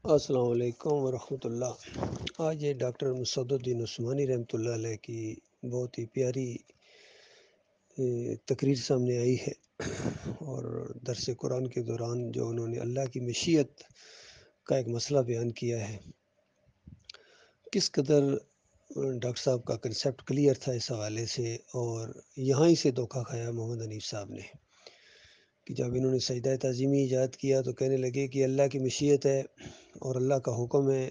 السلام علیکم ورحمۃ اللہ۔ آج یہ ڈاکٹر مسعود الدین عثمانی رحمۃ اللہ علیہ کی بہت ہی پیاری تقریر سامنے آئی ہے، اور درس قرآن کے دوران جو انہوں نے اللہ کی مشیت کا ایک مسئلہ بیان کیا ہے، کس قدر ڈاکٹر صاحب کا کنسیپٹ کلیئر تھا اس حوالے سے، اور یہاں ہی سے دھوکہ کھایا محمد حنیف صاحب نے کہ جب انہوں نے سجدہ تعظیمی ایجاد کیا تو کہنے لگے کہ اللہ کی مشیت ہے اور اللہ کا حکم ہے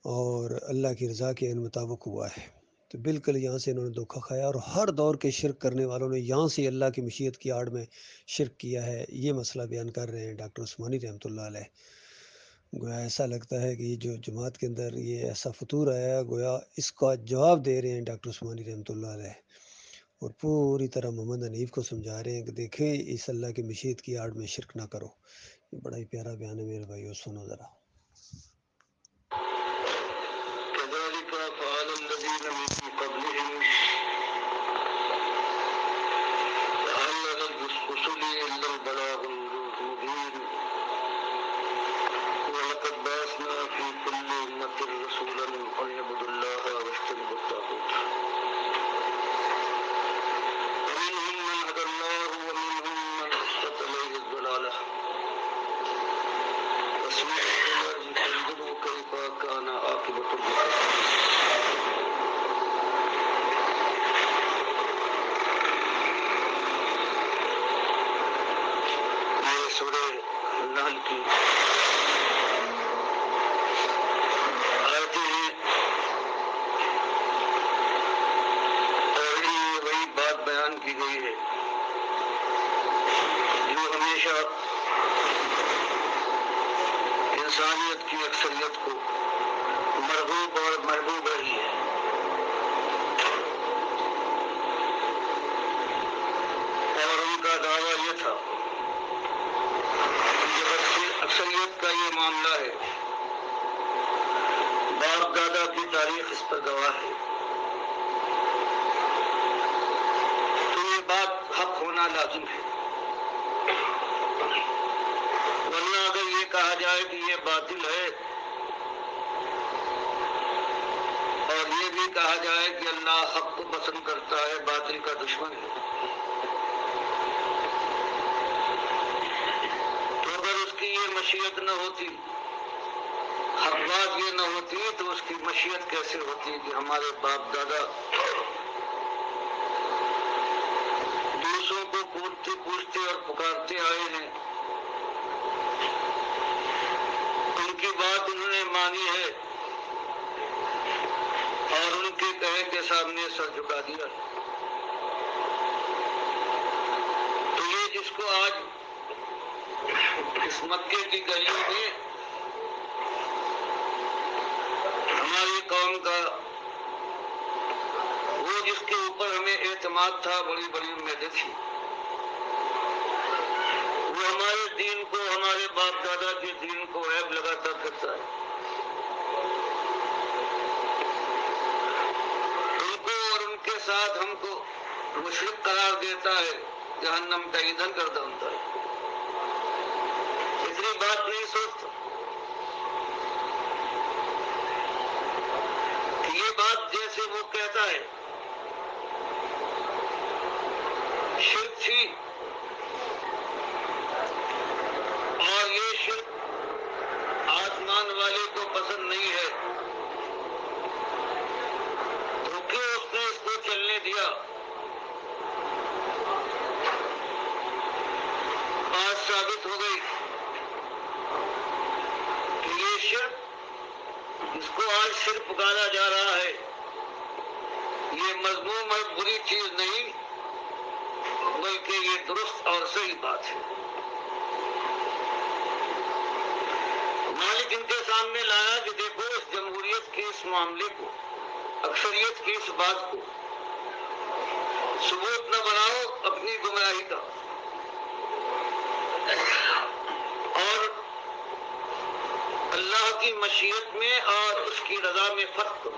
اور اللہ کی رضا کے مطابق ہوا ہے، تو بالکل یہاں سے انہوں نے دھوکہ کھایا، اور ہر دور کے شرک کرنے والوں نے یہاں سے اللہ کی مشیت کی آڑ میں شرک کیا ہے۔ یہ مسئلہ بیان کر رہے ہیں ڈاکٹر عثمانی رحمۃ اللہ علیہ۔ گویا ایسا لگتا ہے کہ یہ جو جماعت کے اندر یہ ایسا فطور آیا، گویا اس کا جواب دے رہے ہیں ڈاکٹر عثمانی رحمۃ اللہ علیہ، اور پوری طرح محمد حنیف کو سمجھا رہے ہیں کہ دیکھیں اس اللہ کی مشیت کی آڑ میں شرک نہ کرو۔ یہ بڑا ہی پیارا بیان ہے میرے بھائیو، سنو ذرا۔ كذلك فعل الذين من قبلهم فهل على الرسل إلا البلاغ المبين ولقد بعثنا في كل أمة رسولا أن يعبدوا الله واجتنبوا الطاغوت ومنهم من هدى الله ومنهم من حقت عليه الضلالة فاسمعوا فانظروا كيف كان عاقبة المكذبين۔ یہ سورہ نحل کی آیتیں ہیں، اور ان میں وہی بات بیان کی گئی ہے جو ہمیشہ انسانیت کی اکثریت کو مرغوب اور محبوب رہی ہے، اور ان کا دعویٰ یہ تھا کہ جب اکثریت کا یہ معاملہ ہے، باپ دادا کی تاریخ اس پر گواہ ہے، تو یہ بات حق ہونا لازم ہے، ورنہ اگر یہ کہا جائے کہ یہ باطل ہے اور یہ بھی کہا جائے کہ اللہ حق کو پسند کرتا ہے، باطل کا دشمن ہے، تو اگر اس کی یہ مشیت نہ ہوتی، حق بات یہ نہ ہوتی، تو اس کی مشیت کیسے ہوتی کہ ہمارے باپ دادا دوسروں کو پوچھتے اور پکارتے آئے ہیں، ان کی بات انہوں نے مانی ہے اور ان کے کہے کے سامنے سر جھکا دیا، تو یہ جس کو آج اس مکے کی گلیوں میں ہماری قوم کا وہ جس کے اوپر ہمیں اعتماد تھا، بڑی بڑی امیدیں تھی، وہ ہمارے دین کو، ہمارے باپ دادا کے دین کو عیب لگاتا پھرتا ہے، ان کو اور ان کے ساتھ ہم کو مشرک قرار دیتا ہے، جہنم کا ایندھن کر ڈالتا ہے، اتنی بات نہیں سوچتا کہ یہ بات جیسے وہ کہتا ہے شرک تھی، اور یہ شرک آسمان والے کو پسند نہیں ہے، تو کیوں اس نے اس کو چلنے دیا؟ بات ثابت ہو گئی کہ یہ شرک جس کو آج شرک پکارا جا رہا ہے، یہ مذموم اور بری چیز نہیں، بلکہ یہ درست اور صحیح بات ہے۔ مالک ان کے سامنے لایا کہ دیکھو اس جمہوریت کے اس معاملے کو، اکثریت کی اس بات کو ثبوت نہ بناؤ اپنی گمراہی کا، اور اللہ کی مشیت میں اور اس کی رضا میں فرق کرو۔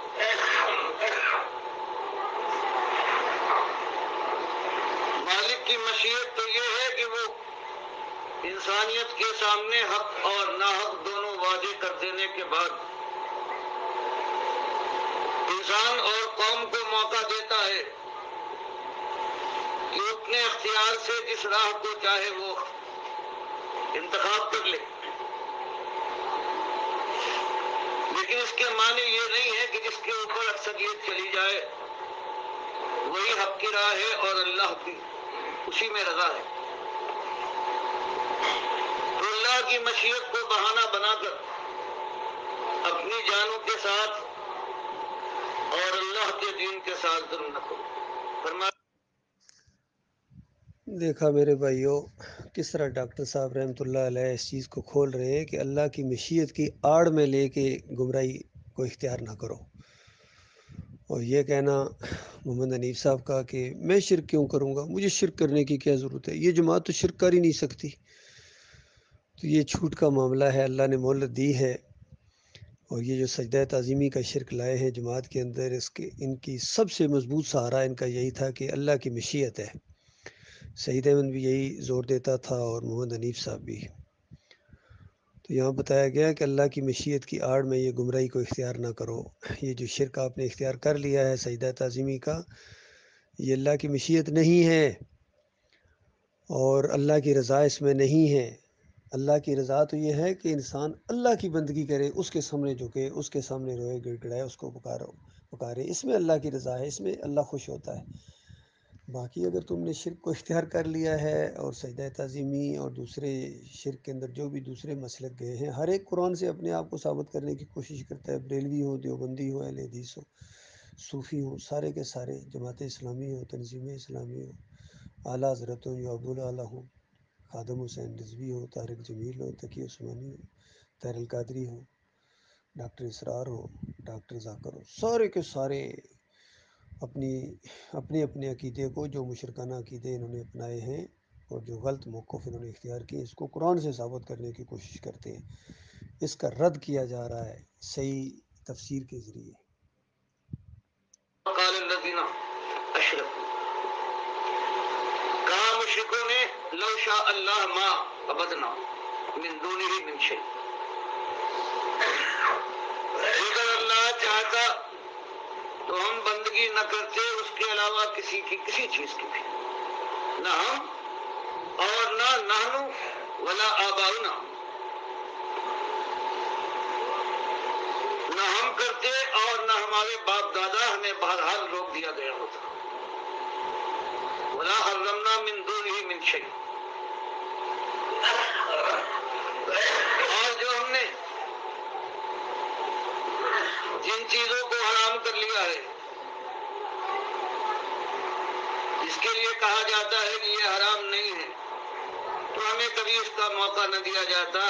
مالک کی مشیت تو یہ ہے کہ وہ انسانیت کے سامنے حق اور ناحق دونوں واضح کر کے بعد انسان اور قوم کو موقع دیتا ہے کہ اپنے اختیار سے جس راہ کو چاہے وہ انتخاب کر لے، لیکن اس کے معنی یہ نہیں ہے کہ جس کے اوپر اکثریت چلی جائے وہی حق کی راہ ہے اور اللہ کی اسی میں رضا ہے۔ تو اللہ کی مشیت کو بہانہ بنا کر اپنی جانوں کے ساتھ اور اللہ کے دین کے ساتھ ظلم نہ کرو۔ فرمایا دیکھا میرے بھائیوں کس طرح ڈاکٹر صاحب رحمۃ اللہ علیہ اس چیز کو کھول رہے ہیں کہ اللہ کی مشیت کی آڑ میں لے کے گمراہی کو اختیار نہ کرو، اور یہ کہنا محمد حنیف صاحب کا کہ میں شرک کیوں کروں گا، مجھے شرک کرنے کی کیا ضرورت ہے، یہ جماعت تو شرک کر ہی نہیں سکتی، تو یہ جھوٹ کا معاملہ ہے۔ اللہ نے مہلت دی ہے، اور یہ جو سجدہ تعظیمی کا شرک لائے ہیں جماعت کے اندر، ان کی سب سے مضبوط سہارا ان کا یہی تھا کہ اللہ کی مشیت ہے۔ سعید احمد بھی یہی زور دیتا تھا اور محمد حنیف صاحب بھی۔ تو یہاں بتایا گیا کہ اللہ کی مشیت کی آڑ میں یہ گمراہی کو اختیار نہ کرو۔ یہ جو شرک آپ نے اختیار کر لیا ہے سجدہ تعظیمی کا، یہ اللہ کی مشیت نہیں ہے اور اللہ کی رضا اس میں نہیں ہے۔ اللہ کی رضا تو یہ ہے کہ انسان اللہ کی بندگی کرے، اس کے سامنے جھکے، اس کے سامنے روئے گڑ گڑائے، اس کو پکارے، اس میں اللہ کی رضا ہے، اس میں اللہ خوش ہوتا ہے۔ باقی اگر تم نے شرک کو اختیار کر لیا ہے اور سجدہ تعظیمی اور دوسرے شرک کے اندر جو بھی دوسرے مسلک گئے ہیں، ہر ایک قرآن سے اپنے آپ کو ثابت کرنے کی کوشش کرتا ہے، بریلوی ہو، دیوبندی ہو، اہل حدیث ہو، صوفی ہو، سارے کے سارے، جماعت اسلامی ہو، تنظیم اسلامی ہو، اعلیٰ حضرت ہوں یا عبدالاعلیٰ ہوں، خادم حسین رضوی ہو، طارق جمیل ہو، تقی عثمانی ہو، طاہر القادری ہو، ڈاکٹر اسرار ہو، ڈاکٹر ذاکر ہو، سارے کے سارے اپنے عقیدے کو، جو مشرکانہ عقیدے انہوں نے اپنائے ہیں اور جو غلط موقف انہوں نے اختیار کیے، اس کو قرآن سے ثابت کرنے کی کوشش کرتے ہیں۔ اس کا رد کیا جا رہا ہے صحیح تفسیر کے ذریعے۔ قال الذین اشرکوا، کہا مشرکوں نے، لو شاء اللہ ما عبدنا من دونہ من شیء، اگر اللہ چاہتا تو ہم بندگی نہ کرتے اس کے علاوہ کسی چیز کی بھی، نہ ہم اور نہ نحنو ولا آباؤنا، نہ ہم کرتے اور نہ ہمارے باپ دادا، ہمیں بہرحال روک دیا گیا ہوتا۔ ولا حرمنا من دونہ من شیء، اور جو ہم نے جن چیزوں کو حرام کر لیا ہے، جس کے لیے کہا جاتا ہے کہ یہ حرام نہیں ہے، تو ہمیں کبھی اس کا موقع نہ دیا جاتا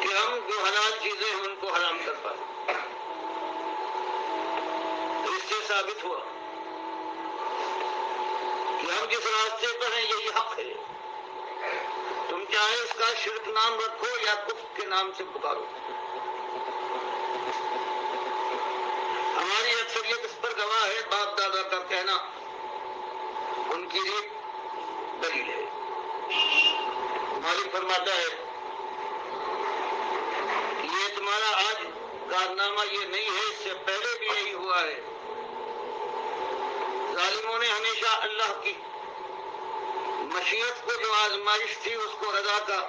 کہ ہم جو حلال چیزیں ہیں ان کو حرام کر پائیں۔ تو اس سے ثابت ہوا کہ ہم جس راستے پر ہیں یہی حق ہے، تم چاہے اس کا شرک نام رکھو یا کفر کے نام سے پکارو، ہماری اکثریت اس پر گواہ ہے۔ باپ دادا کا کہنا ان کی ایک دلیل ہے۔ مالک فرماتا ہے کہ یہ تمہارا آج کارنامہ یہ نہیں ہے، اس سے پہلے بھی یہی ہوا ہے۔ ظالموں نے ہمیشہ اللہ کی مشیت کو جو آزمائش تھی اس کو رضا کا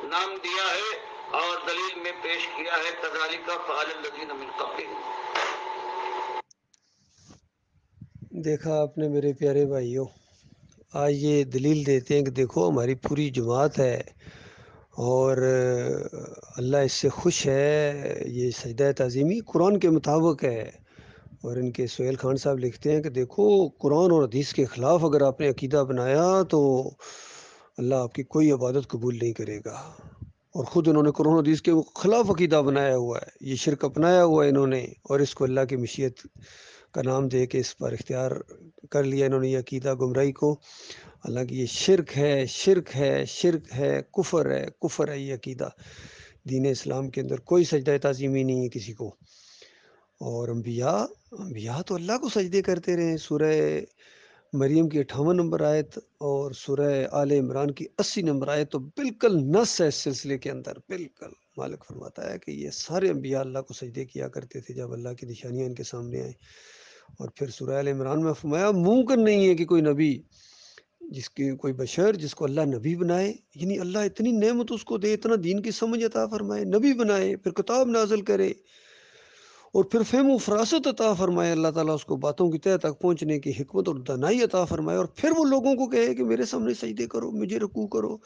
نام دیا ہے اور دلیل میں پیش کیا ہے، کذالک فعل الذین من قبلہم۔ دیکھا آپ نے میرے پیارے بھائیوں، آج یہ دلیل دیتے ہیں کہ دیکھو ہماری پوری جماعت ہے اور اللہ اس سے خوش ہے، یہ سجدہ تعظیمی قرآن کے مطابق ہے، اور ان کے سہیل خان صاحب لکھتے ہیں کہ دیکھو قرآن اور حدیث کے خلاف اگر آپ نے عقیدہ بنایا تو اللہ آپ کی کوئی عبادت قبول نہیں کرے گا، اور خود انہوں نے قرآن حدیث کے خلاف عقیدہ بنایا ہوا ہے، یہ شرک اپنایا ہوا ہے انہوں نے، اور اس کو اللہ کی مشیت کا نام دے کے اس پر اختیار کر لیا انہوں نے یہ عقیدہ گمراہی کو۔ حالانکہ یہ شرک ہے، شرک ہے، شرک ہے، کفر ہے یہ عقیدہ۔ دین اسلام کے اندر کوئی سجدہ تعظیمی نہیں ہے کسی کو، اور انبیاء تو اللہ کو سجدے کرتے رہے۔ سورہ مریم کی 58 نمبر آیت اور سورہ آل عمران کی 80 نمبر آیت تو بالکل نص ہے اس سلسلے کے اندر. بالکل مالک فرماتا ہے کہ یہ سارے انبیاء اللہ کو سجدے کیا کرتے تھے جب اللہ کی نشانیاں ان کے سامنے آئیں. اور پھر سورہ آل عمران میں فرمایا ممکن نہیں ہے کہ کوئی نبی کوئی بشر جس کو اللہ نبی بنائے، یعنی اللہ اتنی نعمت اس کو دے، اتنا دین کی سمجھ عطا فرمائے، نبی بنائے، پھر کتاب نازل کرے اور پھر فہم و فراست عطا فرمائے، اللہ تعالیٰ اس کو باتوں کی تہہ تک پہنچنے کی حکمت اور دانائی عطا فرمائے، اور پھر وہ لوگوں کو کہے کہ میرے سامنے سجدے کرو، مجھے رکوع کرو،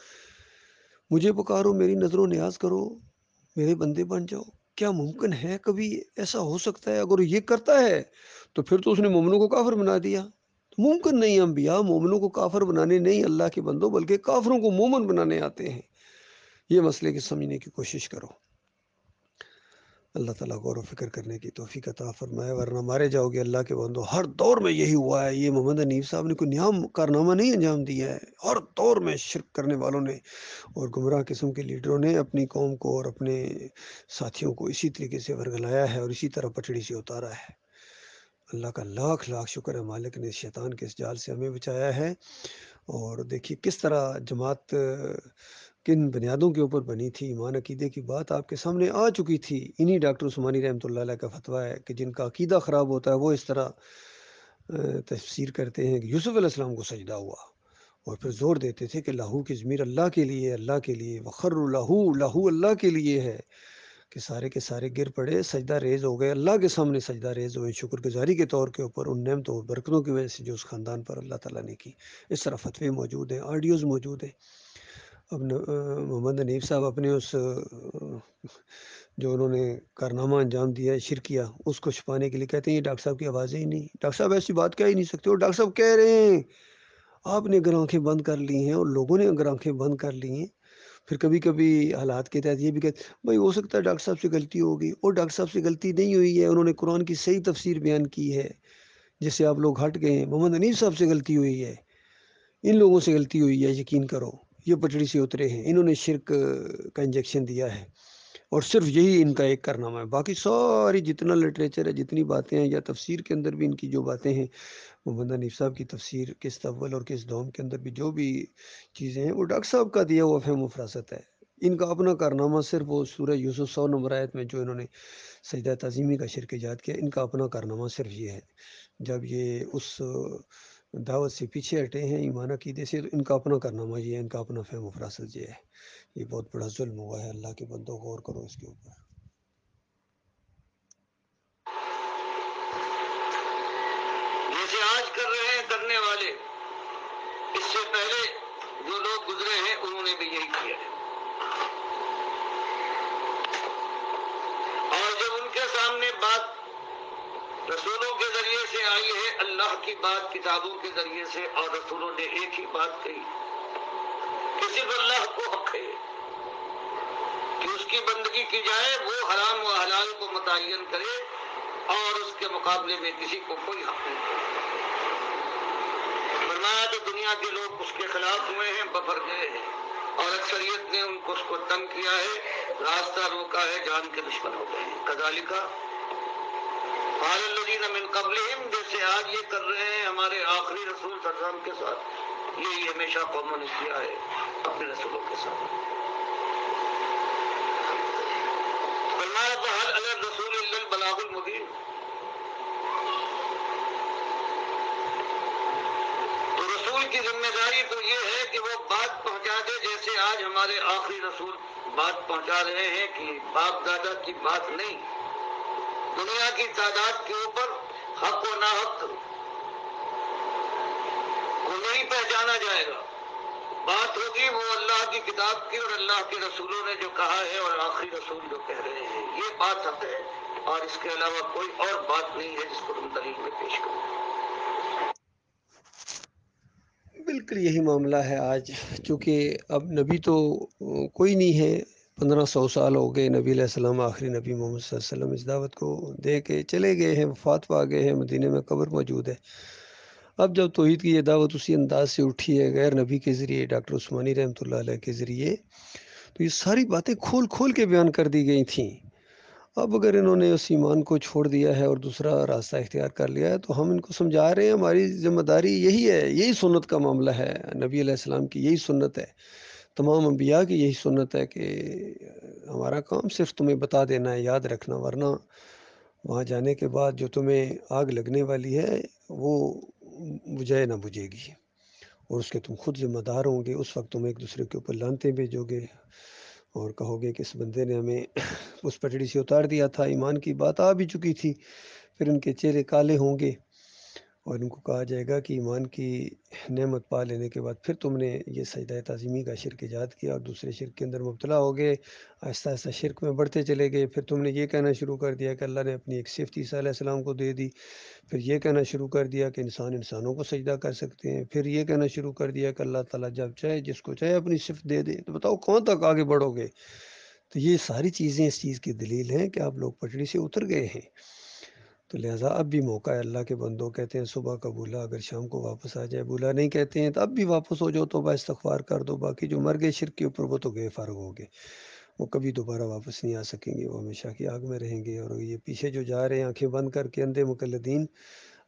مجھے پکارو، میری نظر و نیاز کرو، میرے بندے بن جاؤ. کیا ممکن ہے کبھی ایسا ہو سکتا ہے؟ اگر یہ کرتا ہے تو پھر تو اس نے مومنوں کو کافر بنا دیا. ممکن نہیں، انبیاء مومنوں کو کافر بنانے نہیں اللہ کے بندوں بلکہ کافروں کو مومن بنانے آتے ہیں. یہ مسئلے کی سمجھنے کی کوشش کرو. اللہ تعالیٰ غور و فکر کرنے کی توفیق عطا فرمائے، ورنہ مارے جاؤ گے اللہ کے بندوں. ہر دور میں یہی ہوا ہے. یہ محمد حنیف صاحب نے کوئی نیا کارنامہ نہیں انجام دیا ہے. ہر دور میں شرک کرنے والوں نے اور گمراہ قسم کے لیڈروں نے اپنی قوم کو اور اپنے ساتھیوں کو اسی طریقے سے ورگلایا ہے اور اسی طرح پٹڑی سے اتارا ہے. اللہ کا لاکھ لاکھ شکر ہے، مالک نے شیطان کے اس جال سے ہمیں بچایا ہے. اور دیکھیے کس طرح جماعت کن بنیادوں کے اوپر بنی تھی. ایمان عقیدے کی بات آپ کے سامنے آ چکی تھی. انہی ڈاکٹر عثمانی رحمۃ اللہ علیہ کا فتویٰ ہے کہ جن کا عقیدہ خراب ہوتا ہے وہ اس طرح تفسیر کرتے ہیں کہ یوسف علیہ السلام کو سجدہ ہوا، اور پھر زور دیتے تھے کہ لاہو کی ضمیر اللہ کے لیے، اللہ کے لیے، وخر لاہو اللہ کے لیے ہے، کہ سارے کے سارے گر پڑے، سجدہ ریز ہو گئے، اللہ کے سامنے سجدہ ریز ہوئے، شکر گزاری کے طور کے اوپر ان نعمتوں اور برکتوں کی وجہ سے جو اس خاندان پر اللہ تعالیٰ نے کی. اس طرح فتوے موجود ہیں، آڈیوز موجود ہیں. اب محمد حنیف صاحب اپنے اس جو انہوں نے کارنامہ انجام دیا ہے شرکیہ، اس کو چھپانے کے لیے کہتے ہیں یہ ڈاکٹر صاحب کی آوازیں ہی نہیں. ڈاکٹر صاحب ایسی بات کہہ ہی نہیں سکتے. اور ڈاکٹر صاحب کہہ رہے ہیں، آپ نے اگر آنکھیں بند کر لی ہیں اور لوگوں نے اگر آنکھیں بند کر لی ہیں، پھر کبھی کبھی حالات کے تحت یہ بھی کہتے بھائی ہو سکتا ہے ڈاکٹر صاحب سے غلطی ہوگی. اور ڈاکٹر صاحب سے غلطی نہیں ہوئی ہے، انہوں نے قرآن کی صحیح تفسیر بیان کی ہے جس سے آپ لوگ ہٹ گئے ہیں. محمد حنیف صاحب سے غلطی ہوئی ہے، ان لوگوں سے غلطی ہوئی ہے، یقین کرو. یہ پٹڑی سے اترے ہیں، انہوں نے شرک کا انجیکشن دیا ہے، اور صرف یہی ان کا ایک کارنامہ ہے. باقی ساری جتنا لٹریچر ہے، جتنی باتیں ہیں، یا تفسیر کے اندر بھی ان کی جو باتیں ہیں، محمد حنیف صاحب کی تفسیر قسط اول اور قسط دوم کے اندر بھی جو بھی چیزیں ہیں وہ ڈاکٹر صاحب کا دیا ہوا فہم و فراست ہے. ان کا اپنا کارنامہ صرف وہ سورہ یوسف 100 نمبر آیت میں جو انہوں نے سجدہ تعظیمی کا شرک ایجاد کیا، ان کا اپنا کارنامہ صرف یہ ہے. جب یہ اس دعوت سے پیچھے ہٹے ہیں، ایمان عقیدے سے، تو ان کا اپنا کارنامہ یہ ہے، ان کا اپنا فہم و فراست یہ ہے. یہ بہت بڑا ظلم ہوا ہے. اللہ کے بندوں غور کرو اس کے اوپر. جیسے آج کر رہے ہیں کرنے والے، اس سے پہلے جو لوگ گزرے ہیں انہوں نے بھی یہی کیا ہے. اور جب ان کے سامنے بات رسولوں کے ذریعے سے آئی ہے، اللہ کی بات کتابوں کے ذریعے سے، اور رسولوں نے ایک ہی بات کہی کہ صرف اللہ کو حق ہے کہ اس کی بندگی کی جائے، وہ حرام و حلال کو متعین کرے اور اس کے مقابلے میں کسی کو کوئی حق نہیں. فرمایا تو دنیا کے لوگ اس کے خلاف ہوئے ہیں، بفر گئے ہیں، اور اکثریت نے ان کو اس کو تنگ کیا ہے، راستہ روکا ہے، جان کے دشمن ہو گئے ہیں. کذالک قال الذین من قبلہم، جیسے آج یہ کر رہے ہیں ہمارے آخری رسول صلی اللہ علیہ وسلم کے ساتھ، یہی ہمیشہ قوموں نے کیا ہے اپنے رسولوں کے ساتھ. فرمایا فہل علی الرسول الا البلاغ المبین، تو رسول کی ذمہ داری تو یہ ہے کہ وہ بات پہنچا دے، جیسے آج ہمارے آخری رسول بات پہنچا رہے ہیں کہ باپ دادا کی بات نہیں، دنیا کی تعداد کے اوپر حق و ناحق کو نہیں پہچانا جائے گا. بات ہوگی وہ اللہ کی کتاب کی اور اللہ کے رسولوں نے جو کہا ہے اور آخری رسول جو کہہ رہے ہیں، یہ بات حق ہے، اور اس کے علاوہ کوئی اور بات نہیں ہے جس کو تم دلیل میں پیش کرو. بالکل یہی معاملہ ہے آج. چونکہ اب نبی تو کوئی نہیں ہے، 1500 سال ہو گئے نبی علیہ السلام آخری نبی محمد صلی اللہ علیہ وسلم اس دعوت کو دے کے چلے گئے ہیں، وفات پا گئے ہیں، مدینے میں قبر موجود ہے. اب جب توحید کی یہ دعوت اسی انداز سے اٹھی ہے غیر نبی کے ذریعے، ڈاکٹر عثمانی رحمۃ اللہ علیہ کے ذریعے، تو یہ ساری باتیں کھول کھول کے بیان کر دی گئی تھیں. اب اگر انہوں نے اس ایمان کو چھوڑ دیا ہے اور دوسرا راستہ اختیار کر لیا ہے تو ہم ان کو سمجھا رہے ہیں ہماری ذمہ داری یہی ہے، یہی سنت کا معاملہ ہے، نبی علیہ السلام کی یہی سنت ہے، تمام انبیاء کی یہی سنت ہے کہ ہمارا کام صرف تمہیں بتا دینا ہے، یاد رکھنا، ورنہ وہاں جانے کے بعد جو تمہیں آگ لگنے والی ہے وہ بجھے نہ بجھے گی، اور اس کے تم خود ذمہ دار ہوں گے۔ اس وقت تم ایک دوسرے کے اوپر لانتیں بھیجو گے اور کہو گے کہ اس بندے نے ہمیں اس پٹڑی سے اتار دیا تھا، ایمان کی بات آ بھی چکی تھی، پھر ان کے چہرے کالے ہوں گے اور ان کو کہا جائے گا کہ ایمان کی نعمت پا لینے کے بعد پھر تم نے یہ سجدہ تعظیمی کا شرک ایجاد کیا اور دوسرے شرک کے اندر مبتلا ہو گئے، آہستہ آہستہ شرک میں بڑھتے چلے گئے، پھر تم نے یہ کہنا شروع کر دیا کہ اللہ نے اپنی ایک صفت عیسیٰ علیہ السلام کو دے دی، پھر یہ کہنا شروع کر دیا کہ انسان انسانوں کو سجدہ کر سکتے ہیں، پھر یہ کہنا شروع کر دیا کہ اللہ تعالیٰ جب چاہے جس کو چاہے اپنی صفت دے دے، تو بتاؤ کون تک آگے بڑھو گے؟ تو یہ ساری چیزیں اس چیز کی دلیل ہیں کہ آپ لوگ پٹڑی سے اتر گئے ہیں۔ تو لہٰذا اب بھی موقع ہے، اللہ کے بندوں کہتے ہیں صبح کا بولا اگر شام کو واپس آ جائے، بولا نہیں کہتے ہیں تو اب بھی واپس ہو جاؤ، توبہ استغفار کر دو، باقی جو مر گئے شرک کے اوپر وہ تو گئے فارغ ہو گئے، وہ کبھی دوبارہ واپس نہیں آ سکیں گے، وہ ہمیشہ کی آگ میں رہیں گے۔ اور یہ پیچھے جو جا رہے ہیں آنکھیں بند کر کے اندھے مقلدین،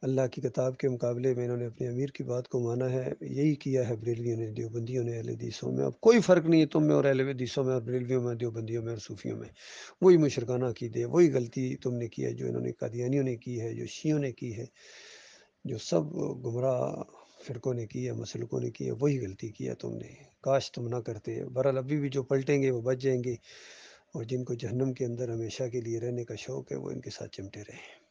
اللہ کی کتاب کے مقابلے میں انہوں نے اپنے امیر کی بات کو مانا ہے، یہی کیا ہے بریلویوں نے، دیوبندیوں نے، اہل حدیثوں میں۔ اب کوئی فرق نہیں ہے تم میں اور اہل حدیثوں میں اور بریلویوں میں، دیوبندیوں میں اور صوفیوں میں، وہی مشرکانہ عقیدے، وہی غلطی تم نے کی ہے جو انہوں نے قادیانیوں نے کی ہے، جو شیعوں نے کی ہے، جو سب گمراہ فرقوں نے کی ہے، مسلکوں نے کی ہے، وہی غلطی کی ہے تم نے، کاش تم نہ کرتے۔ بہرحال ابھی بھی جو پلٹیں گے وہ بچ جائیں گے، اور جن کو جہنم کے اندر ہمیشہ کے لیے رہنے کا شوق ہے وہ ان کے ساتھ چمٹے رہیں۔